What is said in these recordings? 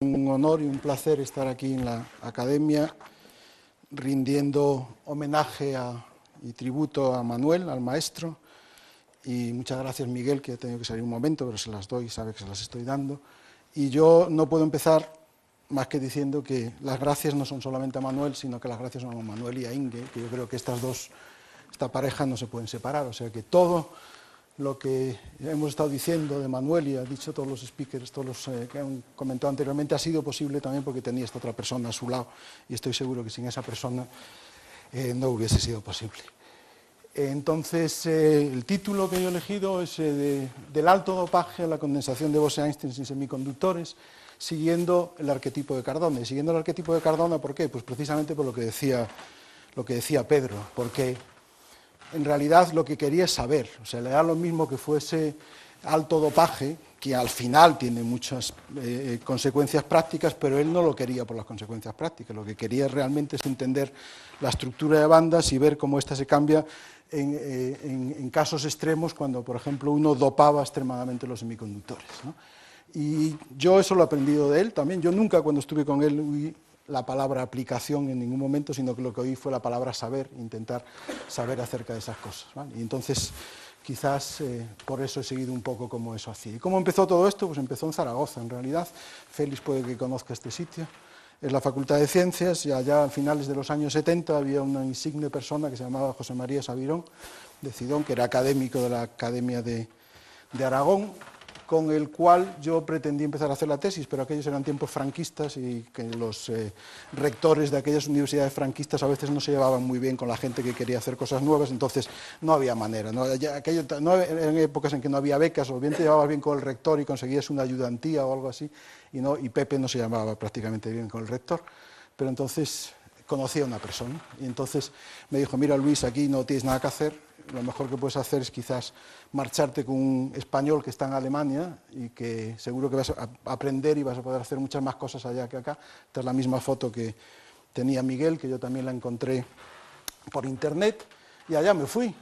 Un honor y un placer estar aquí en la Academia rindiendo homenaje y tributo a Manuel, al maestro, y muchas gracias Miguel, que ha tenido que salir un momento, pero se las doy, sabe que se las estoy dando. Y yo no puedo empezar más que diciendo que las gracias no son solamente a Manuel, sino que las gracias son a Manuel y a Inge, que yo creo que esta pareja no se pueden separar, o sea que todo lo que hemos estado diciendo de Manuel y ha dicho todos los speakers, todos los que han comentado anteriormente, ha sido posible también porque tenía esta otra persona a su lado y estoy seguro que sin esa persona no hubiese sido posible. Entonces, el título que yo he elegido es del alto dopaje a la condensación de Bose-Einstein sin semiconductores, siguiendo el arquetipo de Cardona. Y siguiendo el arquetipo de Cardona, ¿por qué? Pues precisamente por lo que decía Pedro, porque en realidad lo que quería es saber, o sea, le da lo mismo que fuese alto dopaje, que al final tiene muchas consecuencias prácticas, pero él no lo quería por las consecuencias prácticas, lo que quería realmente es entender la estructura de bandas y ver cómo ésta se cambia en casos extremos, cuando, por ejemplo, uno dopaba extremadamente los semiconductores, ¿no? Y yo eso lo he aprendido de él también. Yo nunca, cuando estuve con él, oí la palabra aplicación en ningún momento, sino que lo que oí fue la palabra saber, intentar saber acerca de esas cosas, ¿vale? Y entonces, quizás por eso he seguido un poco como eso hacía. ¿Y cómo empezó todo esto? Pues empezó en Zaragoza, en realidad. Félix puede que conozca este sitio. Es la Facultad de Ciencias, y allá a finales de los años 70 había una insigne persona que se llamaba José María Sabirón, de Cidón, que era académico de la Academia de Aragón, con el cual yo pretendí empezar a hacer la tesis, pero aquellos eran tiempos franquistas y que los rectores de aquellas universidades franquistas a veces no se llevaban muy bien con la gente que quería hacer cosas nuevas, entonces no había manera. Eran épocas en que no había becas, o bien te llevabas bien con el rector y conseguías una ayudantía o algo así, y Pepe no se llamaba prácticamente bien con el rector, pero entonces conocí a una persona, y entonces me dijo: mira Luis, aquí no tienes nada que hacer, lo mejor que puedes hacer es quizás marcharte con un español que está en Alemania y que seguro que vas a aprender y vas a poder hacer muchas más cosas allá que acá. Esta es la misma foto que tenía Miguel, que yo también la encontré por internet, y allá me fui,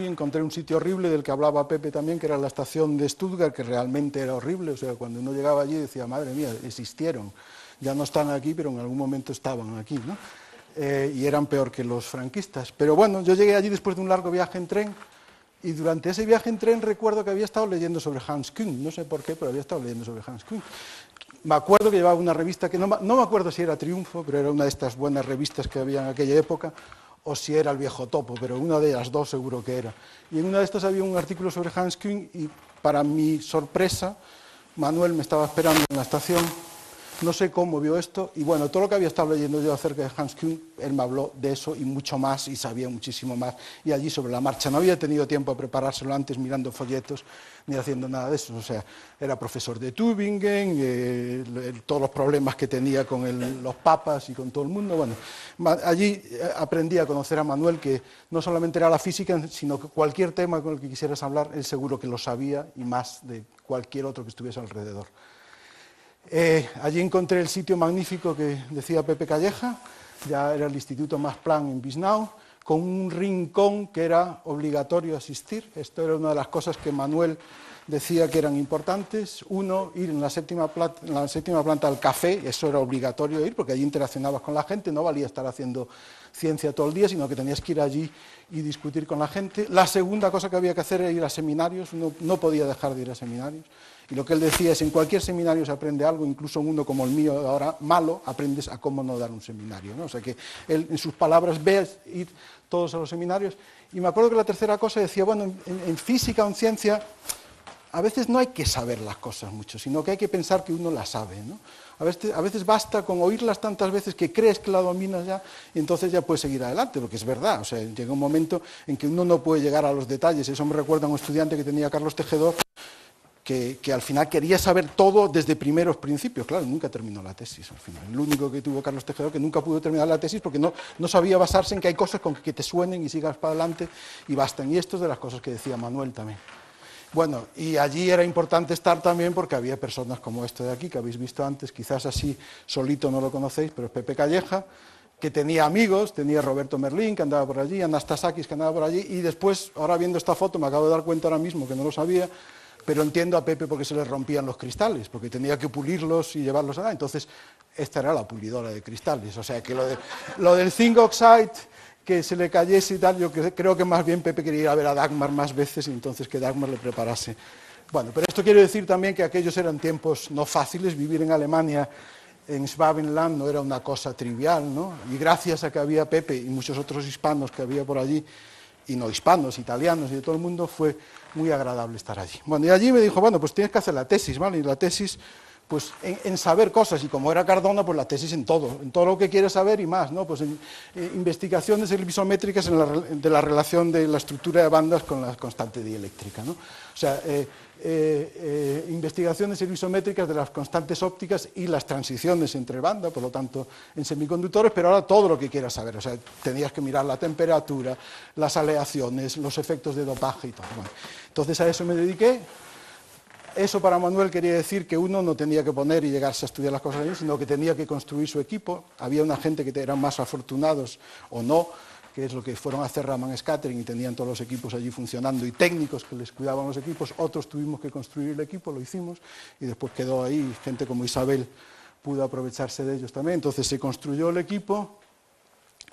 encontré un sitio horrible del que hablaba Pepe también, que era la estación de Stuttgart, que realmente era horrible, o sea, cuando uno llegaba allí decía: madre mía, existieron, ya no están aquí, pero en algún momento estaban aquí, ¿no? Y eran peor que los franquistas. Pero bueno, yo llegué allí después de un largo viaje en tren, y durante ese viaje en tren recuerdo que había estado leyendo sobre Hans Küng, no sé por qué, pero había estado leyendo sobre Hans Küng. Me acuerdo que llevaba una revista que no me acuerdo si era Triunfo, pero era una de estas buenas revistas que había en aquella época, o si era El Viejo Topo, pero una de las dos seguro que era. Y en una de estas había un artículo sobre Hans Küng, y para mi sorpresa, Manuel me estaba esperando en la estación. No sé cómo vio esto, y bueno, todo lo que había estado leyendo yo acerca de Hans Küng, él me habló de eso y mucho más, y sabía muchísimo más, y allí sobre la marcha. No había tenido tiempo a preparárselo antes mirando folletos, ni haciendo nada de eso. O sea, era profesor de Tübingen, todos los problemas que tenía con los papas y con todo el mundo. Bueno, allí aprendí a conocer a Manuel, que no solamente era la física, sino que cualquier tema con el que quisieras hablar, él seguro que lo sabía, y más de cualquier otro que estuviese alrededor. Allí encontré el sitio magnífico que decía Pepe Calleja, ya era el Instituto Max Planck en Bisnau, con un rincón que era obligatorio asistir. Esto era una de las cosas que Manuel decía que eran importantes. Uno, ir en la séptima planta al café, eso era obligatorio ir, porque allí interaccionabas con la gente, no valía estar haciendo ciencia todo el día, sino que tenías que ir allí y discutir con la gente. La segunda cosa que había que hacer era ir a seminarios, uno no podía dejar de ir a seminarios. Y lo que él decía es: en cualquier seminario se aprende algo, incluso en uno como el mío ahora, malo, aprendes a cómo no dar un seminario, ¿no? O sea que él, en sus palabras, ve ir todos a los seminarios. Y me acuerdo que la tercera cosa decía: bueno, en física o en ciencia, a veces no hay que saber las cosas mucho, sino que hay que pensar que uno las sabe, ¿no? A veces basta con oírlas tantas veces que crees que la dominas ya, y entonces ya puedes seguir adelante, porque es verdad. O sea, llega un momento en que uno no puede llegar a los detalles. Eso me recuerda a un estudiante que tenía Carlos Tejedor, que al final quería saber todo desde primeros principios. Claro, nunca terminó la tesis al final. El único que tuvo Carlos Tejedor, que nunca pudo terminar la tesis porque no sabía basarse en que hay cosas con que te suenen y sigas para adelante y bastan. Y esto es de las cosas que decía Manuel también. Bueno, y allí era importante estar también porque había personas como este de aquí, que habéis visto antes, quizás así solito no lo conocéis, pero es Pepe Calleja, que tenía amigos, tenía Roberto Merlín, que andaba por allí, Anastasakis, que andaba por allí, y después, ahora viendo esta foto, me acabo de dar cuenta ahora mismo, que no lo sabía, pero entiendo a Pepe porque se le rompían los cristales, porque tenía que pulirlos y llevarlos allá. Entonces, esta era la pulidora de cristales. O sea, que lo del zinc oxide, que se le cayese y tal, yo creo que más bien Pepe quería ir a ver a Dagmar más veces y entonces que Dagmar le preparase. Bueno, pero esto quiero decir también que aquellos eran tiempos no fáciles. Vivir en Alemania, en Schwabenland, no era una cosa trivial, ¿no? Y gracias a que había Pepe y muchos otros hispanos que había por allí, y no hispanos, italianos y de todo el mundo, fue muy agradable estar allí. Bueno, y allí me dijo, bueno, pues tienes que hacer la tesis, ¿vale? Y la tesis, pues en saber cosas, y como era Cardona, pues la tesis en todo lo que quieres saber y más, ¿no? Pues en investigaciones isométricas de la relación de la estructura de bandas con la constante dieléctrica, ¿no? O sea, investigaciones isométricas de las constantes ópticas y las transiciones entre bandas, por lo tanto, en semiconductores, pero ahora todo lo que quieras saber, o sea, tenías que mirar la temperatura, las aleaciones, los efectos de dopaje y todo. Bueno, entonces a eso me dediqué. Eso para Manuel quería decir que uno no tenía que poner y llegarse a estudiar las cosas allí, sino que tenía que construir su equipo. Había una gente que eran más afortunados o no, que es lo que fueron a hacer Raman Scattering y tenían todos los equipos allí funcionando y técnicos que les cuidaban los equipos. Otros tuvimos que construir el equipo, lo hicimos y después quedó ahí. Gente como Isabel pudo aprovecharse de ellos también. Entonces se construyó el equipo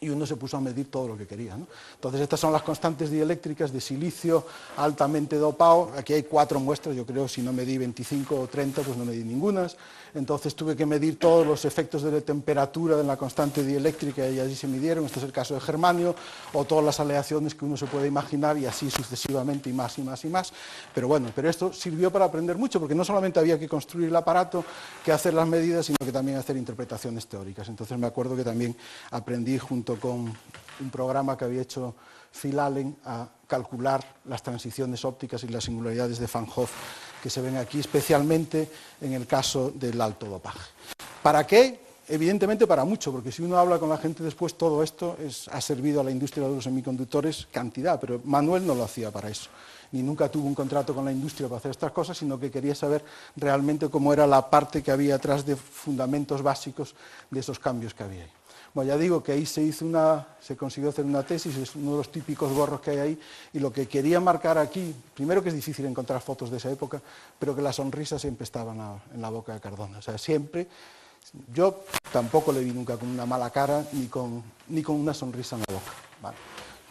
y uno se puso a medir todo lo que quería, ¿no? Entonces estas son las constantes dieléctricas de silicio altamente dopado. Aquí hay 4 muestras, yo creo, si no medí 25 o 30, pues no medí ningunas. Entonces tuve que medir todos los efectos de la temperatura de la constante dieléctrica y allí se midieron. Este es el caso de germanio, o todas las aleaciones que uno se puede imaginar y así sucesivamente y más y más y más. Pero bueno, pero esto sirvió para aprender mucho, porque no solamente había que construir el aparato, que hacer las medidas, sino que también hacer interpretaciones teóricas. Entonces me acuerdo que también aprendí junto con un programa que había hecho Phil Allen a calcular las transiciones ópticas y las singularidades de Van Hoff que se ven aquí, especialmente en el caso del alto dopaje. ¿Para qué? Evidentemente para mucho, porque si uno habla con la gente después, todo esto ha servido a la industria de los semiconductores cantidad, pero Manuel no lo hacía para eso, ni nunca tuvo un contrato con la industria para hacer estas cosas, sino que quería saber realmente cómo era la parte que había atrás de fundamentos básicos de esos cambios que había ahí. Bueno, ya digo que ahí se consiguió hacer una tesis, es uno de los típicos gorros que hay ahí, y lo que quería marcar aquí, primero que es difícil encontrar fotos de esa época, pero que la sonrisa siempre estaba en la boca de Cardona, o sea, siempre. Yo tampoco le vi nunca con una mala cara, ni con una sonrisa en la boca. Vale.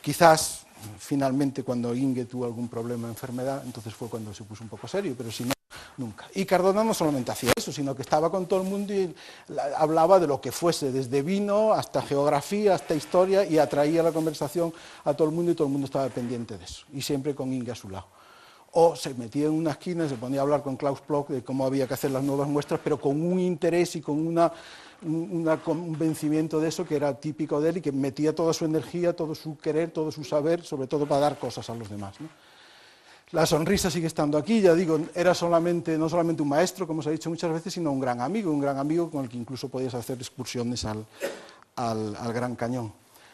Quizás, finalmente, cuando Inge tuvo algún problema de enfermedad, entonces fue cuando se puso un poco serio, pero si no, nunca. Y Cardona no solamente hacía eso, sino que estaba con todo el mundo y hablaba de lo que fuese, desde vino hasta geografía, hasta historia, y atraía la conversación a todo el mundo y todo el mundo estaba pendiente de eso, y siempre con Inge a su lado. O se metía en una esquina y se ponía a hablar con Klaus Plock de cómo había que hacer las nuevas muestras, pero con un interés y con un convencimiento de eso que era típico de él y que metía toda su energía, todo su querer, todo su saber, sobre todo para dar cosas a los demás, ¿no? La sonrisa sigue estando aquí, ya digo, era no solamente un maestro, como se ha dicho muchas veces, sino un gran amigo con el que incluso podías hacer excursiones al Gran Cañón.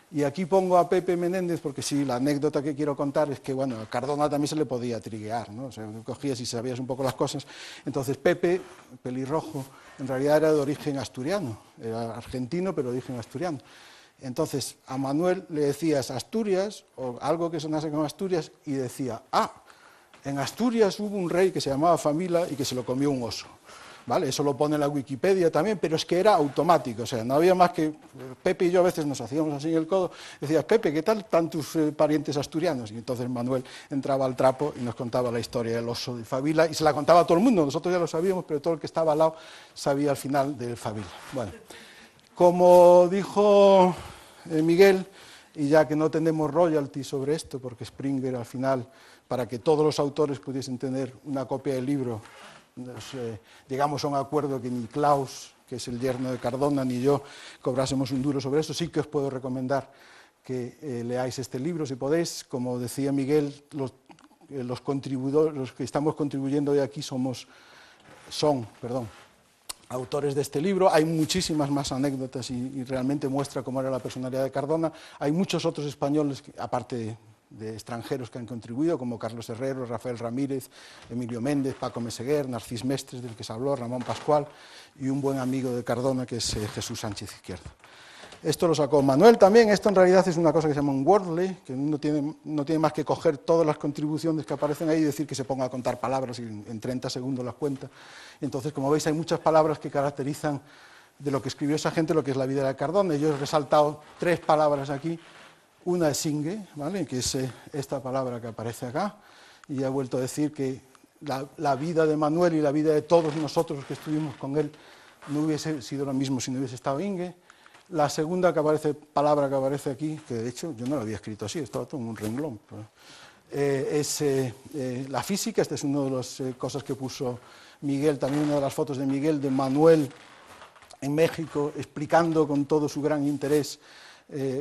Y aquí pongo a Pepe Menéndez, porque sí, la anécdota que quiero contar es que, bueno, a Cardona también se le podía triguear, ¿no? O sea, cogías y sabías un poco las cosas. Entonces, Pepe, pelirrojo, en realidad era de origen asturiano, era argentino, pero de origen asturiano. Entonces, a Manuel le decías Asturias, o algo que sonase con Asturias, y decía, en Asturias hubo un rey que se llamaba Famila y que se lo comió un oso. ¿Vale? Eso lo pone en la Wikipedia también, pero es que era automático, o sea, no había más que... Pepe y yo a veces nos hacíamos así en el codo, decías, Pepe, ¿qué tal están tus parientes asturianos? Y entonces Manuel entraba al trapo y nos contaba la historia del oso de Fabila, y se la contaba a todo el mundo, nosotros ya lo sabíamos, pero todo el que estaba al lado sabía al final del Fabila. Bueno, como dijo Miguel, y ya que no tenemos royalty sobre esto, porque Springer al final, para que todos los autores pudiesen tener una copia del libro, llegamos a un acuerdo que ni Klaus, que es el yerno de Cardona, ni yo cobrásemos un duro sobre eso. Sí que os puedo recomendar que leáis este libro, si podéis. Como decía Miguel, los que estamos contribuyendo hoy aquí son autores de este libro. Hay muchísimas más anécdotas y realmente muestra cómo era la personalidad de Cardona. Hay muchos otros españoles, aparte de extranjeros, que han contribuido, como Carlos Herrero, Rafael Ramírez, Emilio Méndez, Paco Meseguer, Narcís Mestres, del que se habló, Ramón Pascual, y un buen amigo de Cardona, que es Jesús Sánchez Izquierdo. Esto lo sacó Manuel también. Esto en realidad es una cosa que se llama un wordley, que no tiene más que coger todas las contribuciones que aparecen ahí y decir que se ponga a contar palabras y en 30 segundos las cuenta. Entonces, como veis, hay muchas palabras que caracterizan de lo que escribió esa gente, lo que es la vida de Cardona. Yo he resaltado 3 palabras aquí. Una es singue, ¿vale?, que es esta palabra que aparece acá, y he vuelto a decir que la vida de Manuel y la vida de todos nosotros que estuvimos con él no hubiese sido lo mismo si no hubiese estado Inge. La segunda palabra que aparece aquí, que de hecho yo no lo había escrito así, estaba todo en un renglón, es la física. Esta es una de las cosas que puso Miguel, también una de las fotos de Miguel, de Manuel en México, explicando con todo su gran interés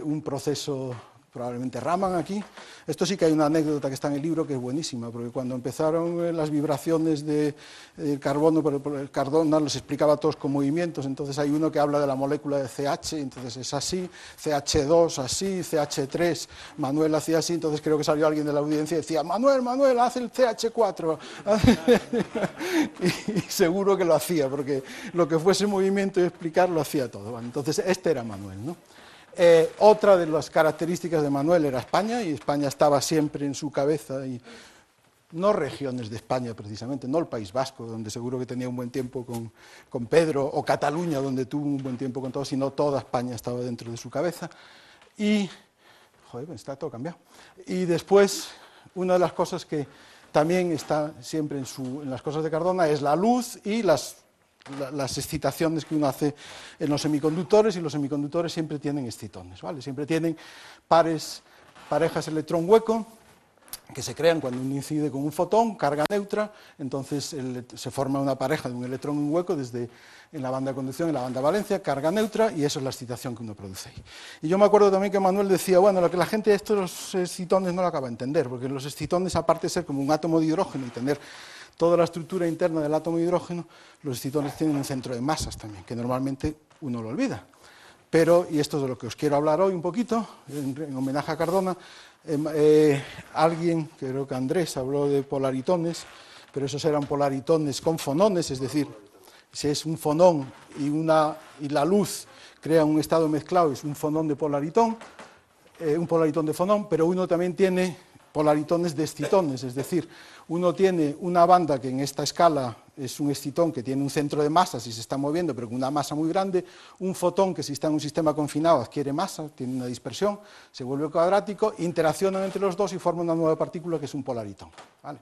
un proceso, probablemente Raman aquí. Esto sí que hay una anécdota que está en el libro que es buenísima, porque cuando empezaron las vibraciones de carbono, el Cardona los explicaba a todos con movimientos. Entonces hay uno que habla de la molécula de CH, entonces es así, CH2 así, CH3, Manuel hacía así, entonces creo que salió alguien de la audiencia y decía, Manuel, haz el CH4, y seguro que lo hacía, porque lo que fuese movimiento y explicar lo hacía todo. Bueno, entonces este era Manuel, ¿no? Otra de las características de Manuel era España, y España estaba siempre en su cabeza, y no regiones de España precisamente, no el País Vasco, donde seguro que tenía un buen tiempo con Pedro, o Cataluña, donde tuvo un buen tiempo con todos, sino toda España estaba dentro de su cabeza. Y, joder, está todo cambiado. Y después, una de las cosas que también está siempre en las cosas de Cardona es la luz y las excitaciones que uno hace en los semiconductores, y los semiconductores siempre tienen excitones, ¿vale? Siempre tienen parejas electrón-hueco que se crean cuando uno incide con un fotón, carga neutra, entonces se forma una pareja de un electrón y un hueco en la banda de conducción y la banda de valencia, carga neutra, y eso es la excitación que uno produce ahí. Y yo me acuerdo también que Manuel decía, bueno, lo que la gente de estos excitones no lo acaba de entender, porque los excitones, aparte de ser como un átomo de hidrógeno y tener toda la estructura interna del átomo de hidrógeno, los excitones tienen un centro de masas también, que normalmente uno lo olvida. Pero, y esto es de lo que os quiero hablar hoy un poquito, en homenaje a Cardona, alguien, creo que Andrés, habló de polaritones, pero esos eran polaritones con fonones, es decir, si es un fonón y la luz crea un estado mezclado, es un fonón de polaritón, un polaritón de fonón, pero uno también tiene polaritones de excitones, es decir, uno tiene una banda que en esta escala es un excitón que tiene un centro de masas y se está moviendo, pero con una masa muy grande, un fotón que si está en un sistema confinado adquiere masa, tiene una dispersión, se vuelve cuadrático, interaccionan entre los dos y forman una nueva partícula que es un polaritón, ¿vale?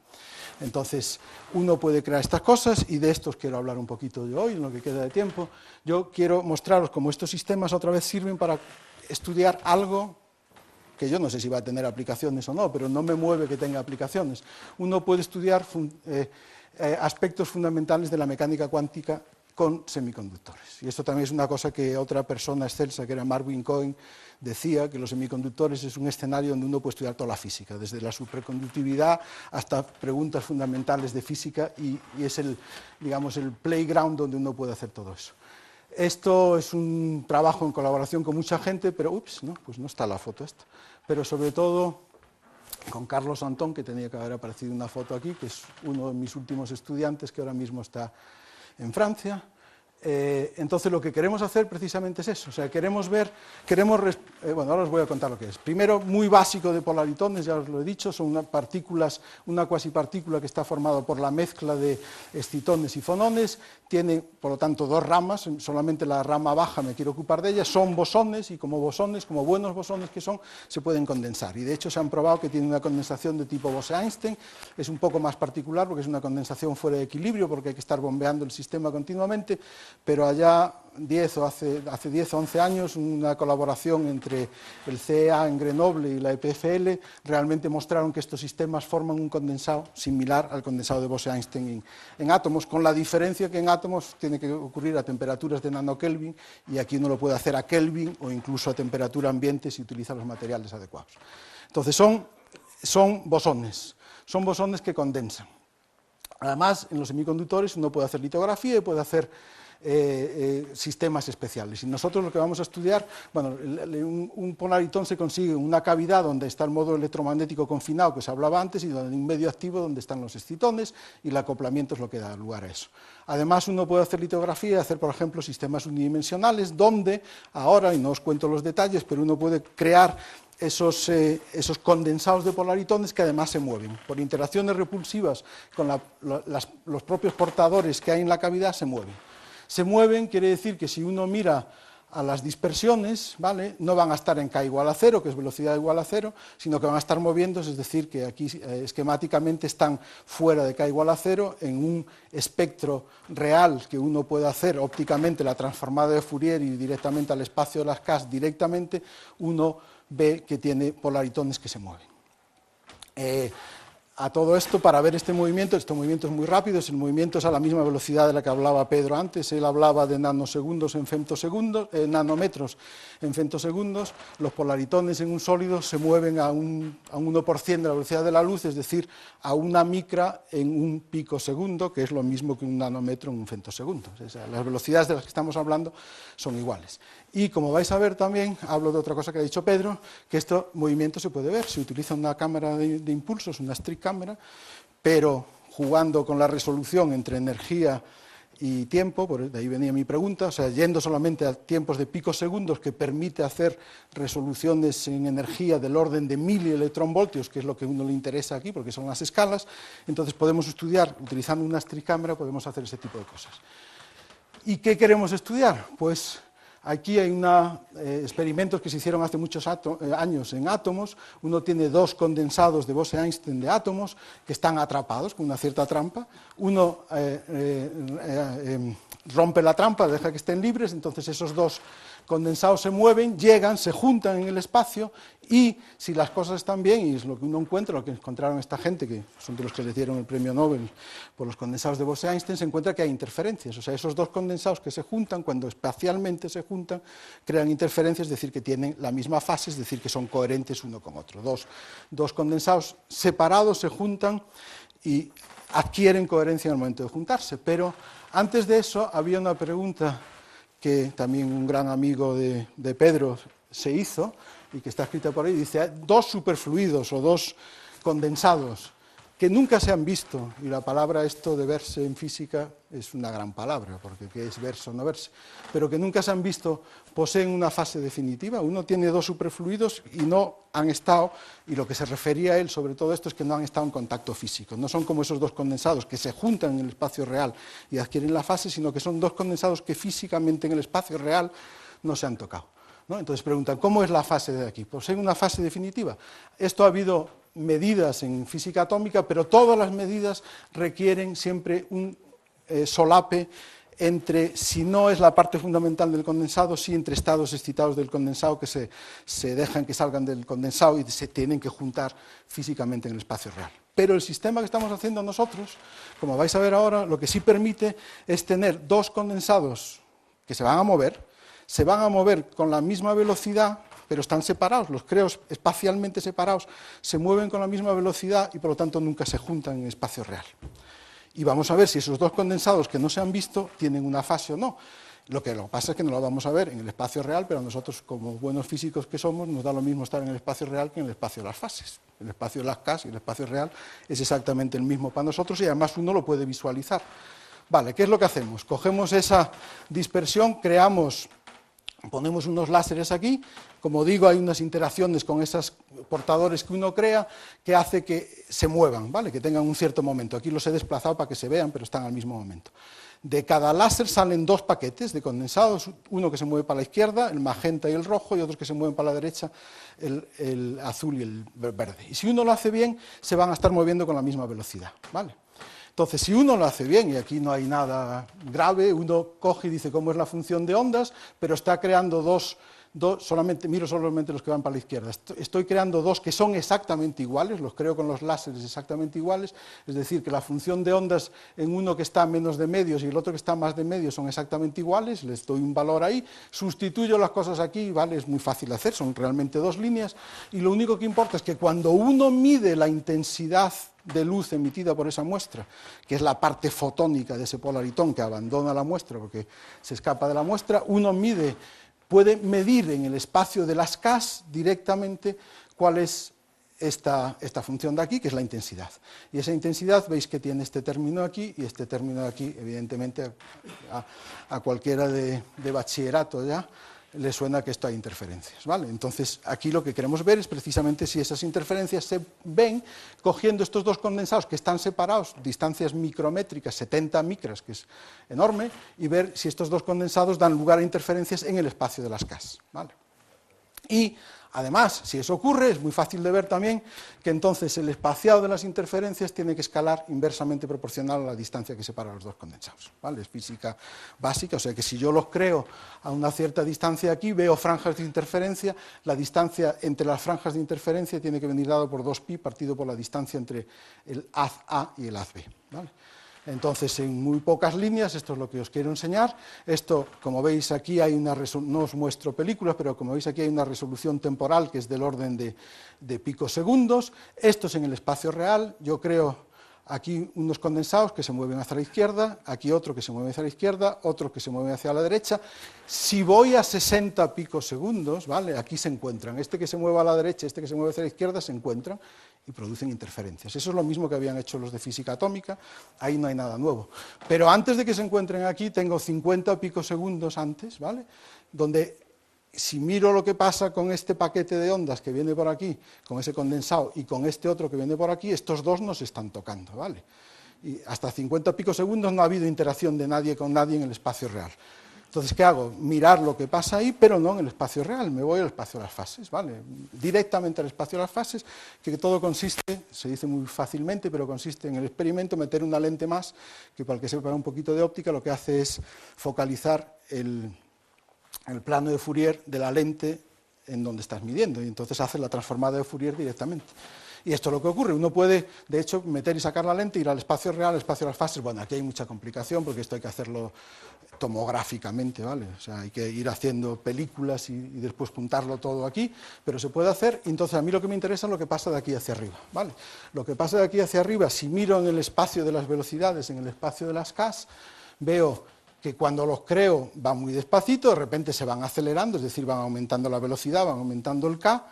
Entonces, uno puede crear estas cosas, y de estos quiero hablar un poquito yo hoy, en lo que queda de tiempo. Yo quiero mostraros cómo estos sistemas otra vez sirven para estudiar algo que yo no sé si va a tener aplicaciones o no, pero no me mueve que tenga aplicaciones. Uno puede estudiar aspectos fundamentales de la mecánica cuántica con semiconductores. Y esto también es una cosa que otra persona excelsa, que era Marvin Cohen, decía, que los semiconductores es un escenario donde uno puede estudiar toda la física, desde la superconductividad hasta preguntas fundamentales de física, y es digamos, el playground donde uno puede hacer todo eso. Esto es un trabajo en colaboración con mucha gente, pero, pues no está la foto esta, pero sobre todo con Carlos Antón, que tenía que haber aparecido una foto aquí, que es uno de mis últimos estudiantes, que ahora mismo está en Francia. Entonces lo que queremos hacer precisamente es eso, o sea, bueno, ahora os voy a contar lo que es. Primero, muy básico de polaritones, ya os lo he dicho, son una cuasipartícula que está formada por la mezcla de excitones y fonones, tiene por lo tanto 2 ramas, solamente la rama baja me quiero ocupar de ella, son bosones, y como buenos bosones que son, se pueden condensar, y de hecho se han probado que tiene una condensación de tipo Bose-Einstein, es un poco más particular porque es una condensación fuera de equilibrio, porque hay que estar bombeando el sistema continuamente, pero allá hace 10 o 11 años, una colaboración entre el CEA en Grenoble y la EPFL realmente mostraron que estos sistemas forman un condensado similar al condensado de Bose-Einstein en átomos, con la diferencia que en átomos tiene que ocurrir a temperaturas de nanokelvin, y aquí uno lo puede hacer a Kelvin o incluso a temperatura ambiente si utiliza los materiales adecuados. Entonces son bosones que condensan. Además, en los semiconductores uno puede hacer litografía y puede hacer sistemas especiales. Y nosotros lo que vamos a estudiar, bueno, un polaritón se consigue en una cavidad donde está el modo electromagnético confinado que se hablaba antes y donde hay un medio activo donde están los excitones y el acoplamiento es lo que da lugar a eso. Además, uno puede hacer litografía y hacer, por ejemplo, sistemas unidimensionales donde, ahora, y no os cuento los detalles, pero uno puede crear esos condensados de polaritones que además se mueven. Por interacciones repulsivas con los propios portadores que hay en la cavidad se mueven. Se mueven quiere decir que si uno mira a las dispersiones, ¿vale?, no van a estar en K igual a 0, que es velocidad igual a 0, sino que van a estar moviéndose, es decir, que aquí esquemáticamente están fuera de K igual a 0, en un espectro real que uno puede hacer ópticamente la transformada de Fourier y directamente al espacio de las K directamente, uno ve que tiene polaritones que se mueven. A todo esto, para ver este movimiento es muy rápido, el movimiento es a la misma velocidad de la que hablaba Pedro antes, él hablaba de nanosegundos en femtosegundos, nanómetros en femtosegundos, los polaritones en un sólido se mueven a un 1% de la velocidad de la luz, es decir, a una micra en un picosegundo, que es lo mismo que un nanómetro en un femtosegundo. O sea, las velocidades de las que estamos hablando son iguales. Y como vais a ver también, hablo de otra cosa que ha dicho Pedro, que este movimiento se puede ver, se utiliza una cámara de impulsos, una streak cámara, pero jugando con la resolución entre energía y tiempo, de ahí venía mi pregunta, o sea, yendo solamente a tiempos de picosegundos, que permite hacer resoluciones en energía del orden de milielectronvoltios, que es lo que a uno le interesa aquí, porque son las escalas, entonces podemos estudiar, utilizando una streak cámara, podemos hacer ese tipo de cosas. ¿Y qué queremos estudiar? Pues aquí hay experimentos que se hicieron hace muchos años en átomos. Uno tiene dos condensados de Bose-Einstein de átomos que están atrapados con una cierta trampa. Uno rompe la trampa, deja que estén libres, entonces esos dos condensados se mueven, llegan, se juntan en el espacio y si las cosas están bien, y es lo que uno encuentra, lo que encontraron esta gente, que son de los que les dieron el premio Nobel por los condensados de Bose-Einstein, se encuentra que hay interferencias. O sea, esos dos condensados que se juntan, cuando espacialmente se juntan, crean interferencias, es decir, que tienen la misma fase, es decir, que son coherentes uno con otro. Dos condensados separados se juntan y adquieren coherencia en el momento de juntarse. Pero antes de eso había una pregunta que también un gran amigo de Pedro se hizo, y que está escrita por ahí, dice, dos superfluidos o dos condensados que nunca se han visto, y la palabra esto de verse en física es una gran palabra, porque ¿qué es verse o no verse? Pero que nunca se han visto, poseen una fase definitiva. Uno tiene dos superfluidos y no han estado, y lo que se refería a él sobre todo esto es que no han estado en contacto físico, no son como esos dos condensados que se juntan en el espacio real y adquieren la fase, sino que son dos condensados que físicamente en el espacio real no se han tocado, ¿no? Entonces preguntan, ¿cómo es la fase de aquí? ¿Poseen una fase definitiva? Esto ha habido medidas en física atómica, pero todas las medidas requieren siempre un solape entre, si no es la parte fundamental del condensado, sí entre estados excitados del condensado que se dejan que salgan del condensado y se tienen que juntar físicamente en el espacio real. Pero el sistema que estamos haciendo nosotros, como vais a ver ahora, lo que sí permite es tener dos condensados que se van a mover con la misma velocidad, pero están separados, los creo espacialmente separados, se mueven con la misma velocidad y por lo tanto nunca se juntan en espacio real. Y vamos a ver si esos dos condensados que no se han visto tienen una fase o no. Lo que pasa es que no lo vamos a ver en el espacio real, pero a nosotros, como buenos físicos que somos, nos da lo mismo estar en el espacio real que en el espacio de las fases. El espacio de las K y el espacio real es exactamente el mismo para nosotros y además uno lo puede visualizar. Vale, ¿qué es lo que hacemos? Cogemos esa dispersión, ponemos unos láseres aquí, como digo, hay unas interacciones con esos portadores que uno crea que hace que se muevan, ¿vale?, que tengan un cierto momento. Aquí los he desplazado para que se vean, pero están al mismo momento. De cada láser salen dos paquetes de condensados, uno que se mueve para la izquierda, el magenta y el rojo, y otros que se mueven para la derecha, el azul y el verde. Y si uno lo hace bien, se van a estar moviendo con la misma velocidad, ¿vale? Entonces, si uno lo hace bien, y aquí no hay nada grave, uno coge y dice cómo es la función de ondas, pero está creando dos miro solamente los que van para la izquierda. Estoy creando dos que son exactamente iguales, los creo con los láseres exactamente iguales, es decir, que la función de ondas en uno que está a menos de medios y el otro que está más de medios son exactamente iguales, les doy un valor ahí, sustituyo las cosas aquí, ¿vale? Es muy fácil de hacer, son realmente dos líneas, y lo único que importa es que cuando uno mide la intensidad de luz emitida por esa muestra, que es la parte fotónica de ese polaritón que abandona la muestra porque se escapa de la muestra, uno puede medir en el espacio de las Ks directamente cuál es esta función de aquí, que es la intensidad. Y esa intensidad, veis que tiene este término aquí y este término de aquí, evidentemente a cualquiera de bachillerato ya le suena que esto hay interferencias, ¿vale? Entonces, aquí lo que queremos ver es precisamente si esas interferencias se ven cogiendo estos dos condensados que están separados, distancias micrométricas, 70 micras, que es enorme, y ver si estos dos condensados dan lugar a interferencias en el espacio de las Ks, ¿vale? Y, además, si eso ocurre, es muy fácil de ver también que entonces el espaciado de las interferencias tiene que escalar inversamente proporcional a la distancia que separa los dos condensados, ¿vale? Es física básica, o sea que si yo los creo a una cierta distancia aquí, veo franjas de interferencia, la distancia entre las franjas de interferencia tiene que venir dado por 2pi partido por la distancia entre el haz A y el haz B, ¿vale? Entonces, en muy pocas líneas, esto es lo que os quiero enseñar. Esto, como veis aquí, no os muestro películas, pero como veis aquí hay una resolución temporal que es del orden de picosegundos. Esto es en el espacio real. Yo creo aquí unos condensados que se mueven hacia la izquierda, aquí otro que se mueve hacia la izquierda, otro que se mueve hacia la derecha. Si voy a 60 picosegundos, ¿vale? Aquí se encuentran. Este que se mueve a la derecha, este que se mueve hacia la izquierda, se encuentran y producen interferencias. Eso es lo mismo que habían hecho los de física atómica, ahí no hay nada nuevo. Pero antes de que se encuentren aquí, tengo 50 picosegundos antes, ¿vale? Donde si miro lo que pasa con este paquete de ondas que viene por aquí, con ese condensado, y con este otro que viene por aquí, estos dos no se están tocando, ¿vale? Y hasta 50 picosegundos no ha habido interacción de nadie con nadie en el espacio real. Entonces, ¿qué hago? Mirar lo que pasa ahí, pero no en el espacio real, me voy al espacio de las fases, ¿vale? Directamente al espacio de las fases, que todo consiste, se dice muy fácilmente, pero consiste en el experimento meter una lente más, que para el que sepa un poquito de óptica, lo que hace es focalizar el plano de Fourier de la lente en donde estás midiendo, y entonces hace la transformada de Fourier directamente. Y esto es lo que ocurre, uno puede, de hecho, meter y sacar la lente, ir al espacio real, al espacio de las fases. Bueno, aquí hay mucha complicación, porque esto hay que hacerlo tomográficamente, ¿vale? O sea, hay que ir haciendo películas y después juntarlo todo aquí, pero se puede hacer, y entonces a mí lo que me interesa es lo que pasa de aquí hacia arriba, ¿vale? Lo que pasa de aquí hacia arriba, si miro en el espacio de las velocidades, en el espacio de las Ks, veo que cuando los creo van muy despacito, de repente se van acelerando, es decir, van aumentando la velocidad, van aumentando el K,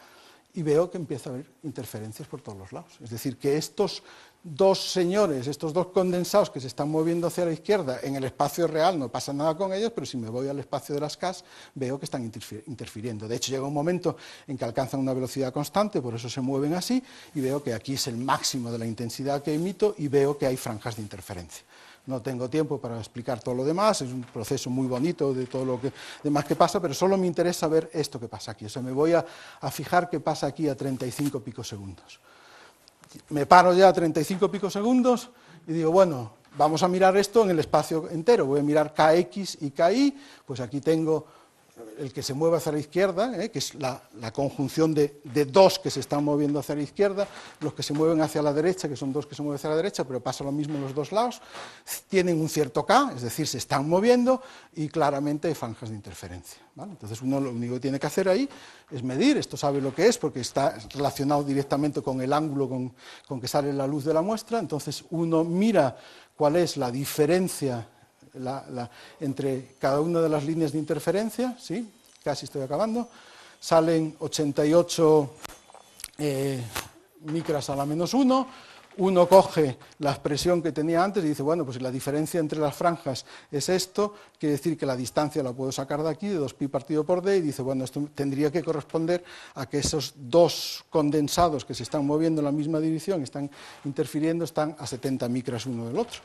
y veo que empieza a haber interferencias por todos los lados. Es decir, que estos dos señores, estos dos condensados que se están moviendo hacia la izquierda, en el espacio real no pasa nada con ellos, pero si me voy al espacio de las Ks, veo que están interfiriendo. De hecho, llega un momento en que alcanzan una velocidad constante, por eso se mueven así, y veo que aquí es el máximo de la intensidad que emito, y veo que hay franjas de interferencia. No tengo tiempo para explicar todo lo demás, es un proceso muy bonito de todo lo demás que pasa, pero solo me interesa ver esto que pasa aquí. O sea, me voy a fijar qué pasa aquí a 35 picosegundos. Me paro ya a 35 picosegundos y digo, bueno, vamos a mirar esto en el espacio entero. Voy a mirar Kx y Ki, pues aquí tengo el que se mueve hacia la izquierda, que es la conjunción de dos que se están moviendo hacia la izquierda, los que se mueven hacia la derecha, que son dos que se mueven hacia la derecha, pero pasa lo mismo en los dos lados, tienen un cierto K, es decir, se están moviendo y claramente hay franjas de interferencia, ¿vale? Entonces uno lo único que tiene que hacer ahí es medir, esto sabe lo que es porque está relacionado directamente con el ángulo con que sale la luz de la muestra, entonces uno mira cuál es la diferencia entre cada una de las líneas de interferencia, ¿sí? Casi estoy acabando, salen 88 micras a la menos 1, uno coge la expresión que tenía antes y dice, bueno, pues si la diferencia entre las franjas es esto, quiere decir que la distancia la puedo sacar de aquí, de 2pi partido por d, y dice, bueno, esto tendría que corresponder a que esos dos condensados que se están moviendo en la misma dirección, están interfiriendo, están a 70 micras uno del otro.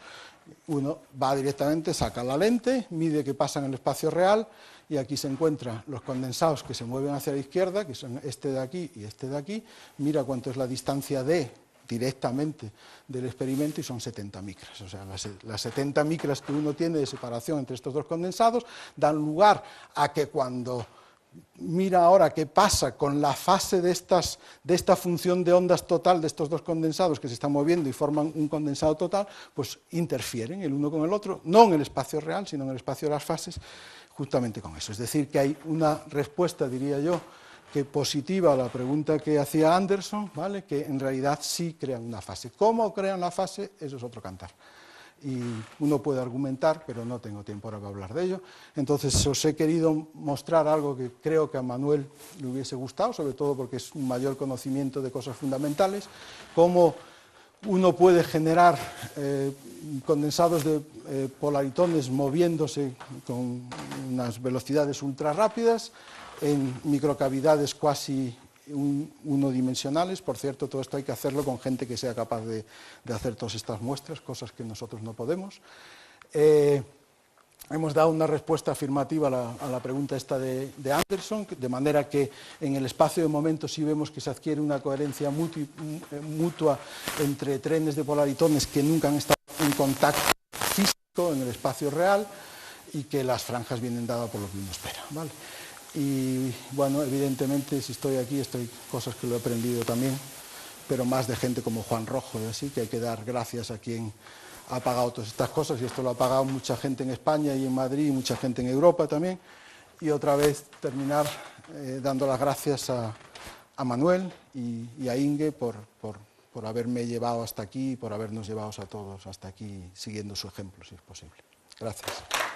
Uno va directamente, saca la lente, mide qué pasa en el espacio real, y aquí se encuentran los condensados que se mueven hacia la izquierda, que son este de aquí y este de aquí, mira cuánto es la distancia d directamente del experimento y son 70 micras. O sea, las 70 micras que uno tiene de separación entre estos dos condensados dan lugar a que cuando mira ahora qué pasa con la fase de esta función de ondas total de estos dos condensados que se están moviendo y forman un condensado total, pues interfieren el uno con el otro, no en el espacio real, sino en el espacio de las fases, justamente con eso. Es decir, que hay una respuesta, diría yo, que positiva a la pregunta que hacía Anderson, ¿vale? Que en realidad sí crean una fase. ¿Cómo crean la fase? Eso es otro cantar. Y uno puede argumentar, pero no tengo tiempo ahora para hablar de ello. Entonces os he querido mostrar algo que creo que a Manuel le hubiese gustado, sobre todo porque es un mayor conocimiento de cosas fundamentales, cómo uno puede generar condensados de polaritones moviéndose con unas velocidades ultra rápidas en microcavidades cuasi unidimensionales. Por cierto, todo esto hay que hacerlo con gente que sea capaz de hacer todas estas muestras, cosas que nosotros no podemos. Hemos dado una respuesta afirmativa a la pregunta esta de Anderson, de manera que en el espacio de momentos sí vemos que se adquiere una coherencia mutua entre trenes de polaritones que nunca han estado en contacto físico en el espacio real y que las franjas vienen dadas por lo que uno espera, ¿vale? Y bueno, evidentemente si estoy aquí, cosas que lo he aprendido también, pero más de gente como Juan Rojo y así, que hay que dar gracias a quien ha pagado todas estas cosas, y esto lo ha pagado mucha gente en España y en Madrid y mucha gente en Europa también. Y otra vez terminar dando las gracias a Manuel y a Inge por haberme llevado hasta aquí y por habernos llevado a todos hasta aquí siguiendo su ejemplo, si es posible. Gracias.